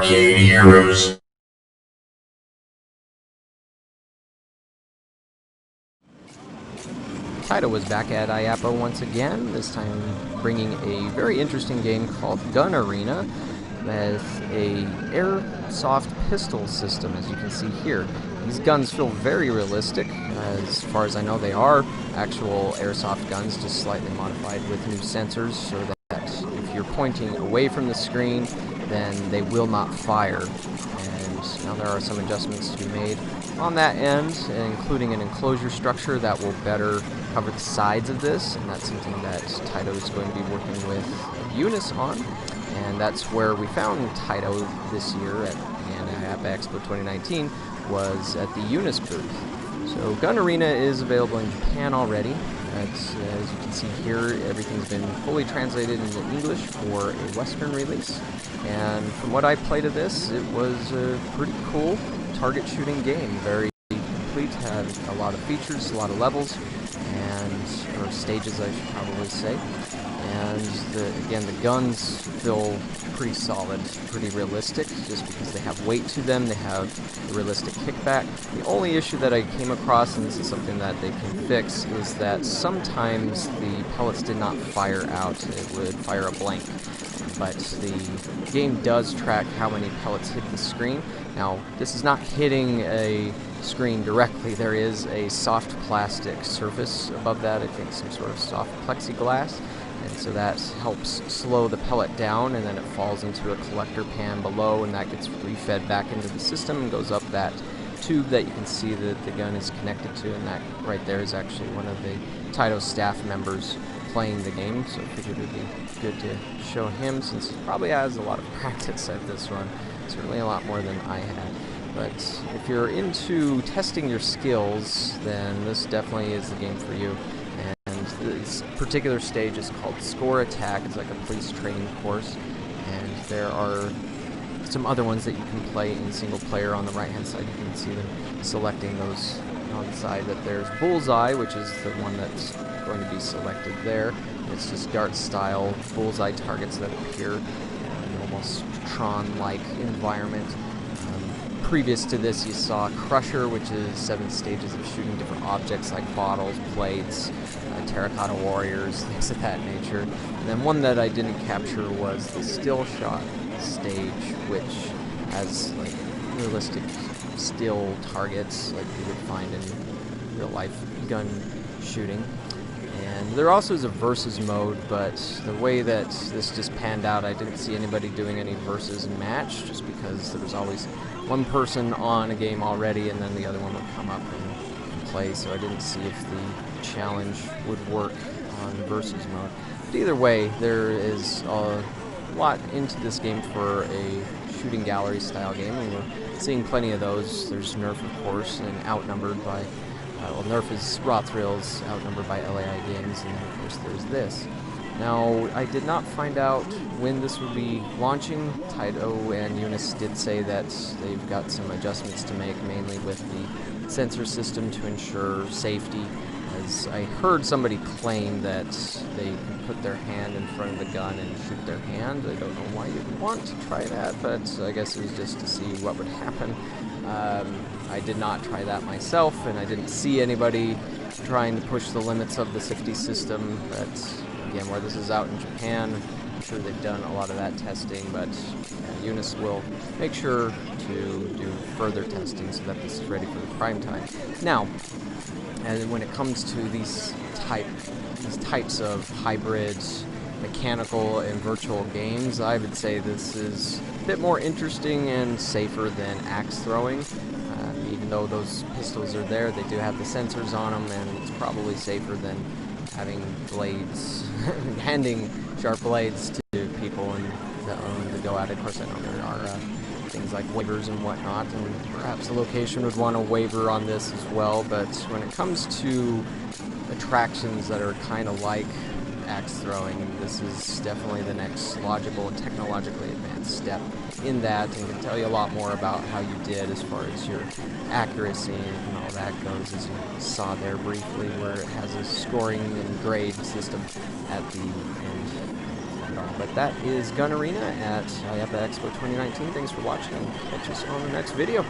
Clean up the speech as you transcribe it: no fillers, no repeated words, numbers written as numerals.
arcade heroes. Taito was back at IAAPA once again, this time bringing a very interesting game called GunArena with a Airsoft pistol system, as you can see here. These guns feel very realistic. As far as I know, they are actual Airsoft guns, just slightly modified with new sensors so that if you're pointing away from the screen, then they will not fire. And now there are some adjustments to be made on that end, including an enclosure structure that will better cover the sides of this, and that's something that Taito is going to be working with Unis on. And that's where we found Taito this year at the IAAPA Expo 2019, was at the Unis booth. So GunArena is available in Japan already. As you can see here, everything's been fully translated into English for a Western release. And from what I played of this, it was a pretty cool target shooting game. Very complete, had a lot of features, a lot of levels, or stages I should probably say. And again, the guns feel pretty solid, pretty realistic, just because they have weight to them, they have a realistic kickback. The only issue that I came across, and this is something that they can fix, is that sometimes the pellets did not fire out. It would fire a blank. But the game does track how many pellets hit the screen. Now, this is not hitting a screen directly. There is a soft plastic surface above that, I think some sort of soft plexiglass. And so that helps slow the pellet down, and then it falls into a collector pan below, and that gets refed back into the system and goes up that tube that you can see that the gun is connected to, and that right there is actually one of the Taito staff members playing the game, so I figured it would be good to show him since he probably has a lot of practice at this run, certainly a lot more than I had. But if you're into testing your skills, then this definitely is the game for you. This particular stage is called Score Attack. It's like a police training course, and there are some other ones that you can play in single player. On the right hand side you can see them selecting those on the side. That there's Bullseye, which is the one that's going to be selected there. It's just dart style bullseye targets that appear in an almost Tron-like environment. Previous to this, you saw Crusher, which is 7 stages of shooting different objects like bottles, plates, terracotta warriors, things of that nature. And then one that I didn't capture was the still shot stage, which has like realistic still targets like you would find in real life gun shooting. And there also is a versus mode, but the way that this just panned out, I didn't see anybody doing any versus match, just because there was always one person on a game already, and then the other one would come up and play, so I didn't see if the challenge would work on versus mode. But either way, there is a lot into this game for a shooting gallery style game, and we're seeing plenty of those. There's Nerf, of course, and outnumbered by Nerf is Raw Thrills, outnumbered by LAI Games, and then of course there's this. Now, I did not find out when this would be launching. Taito and Unis did say that they've got some adjustments to make, mainly with the sensor system to ensure safety. As I heard somebody claim that they can put their hand in front of the gun and shoot their hand. I don't know why you'd want to try that, but I guess it was just to see what would happen. I did not try that myself, and I didn't see anybody trying to push the limits of the safety system. But again, where this is out in Japan, I'm sure they've done a lot of that testing, but Unis will make sure to do further testing so that this is ready for the prime time. Now, and when it comes to these types of hybrid mechanical and virtual games, I would say this is a bit more interesting and safer than axe throwing. Even though those pistols are there, they do have the sensors on them, and it's probably safer than having blades, handing sharp blades to people and to go at it. Of course, I know there are things like waivers and whatnot, and perhaps the location would want a waiver on this as well. But when it comes to attractions that are kind of like axe throwing, this is definitely the next logical and technologically advanced step in that, and can tell you a lot more about how you did as far as your accuracy and all that goes, as you saw there briefly, where it has a scoring and grade system at the end of it all. But that is GunArena at IAAPA Expo 2019. Thanks for watching, and catch us on the next video.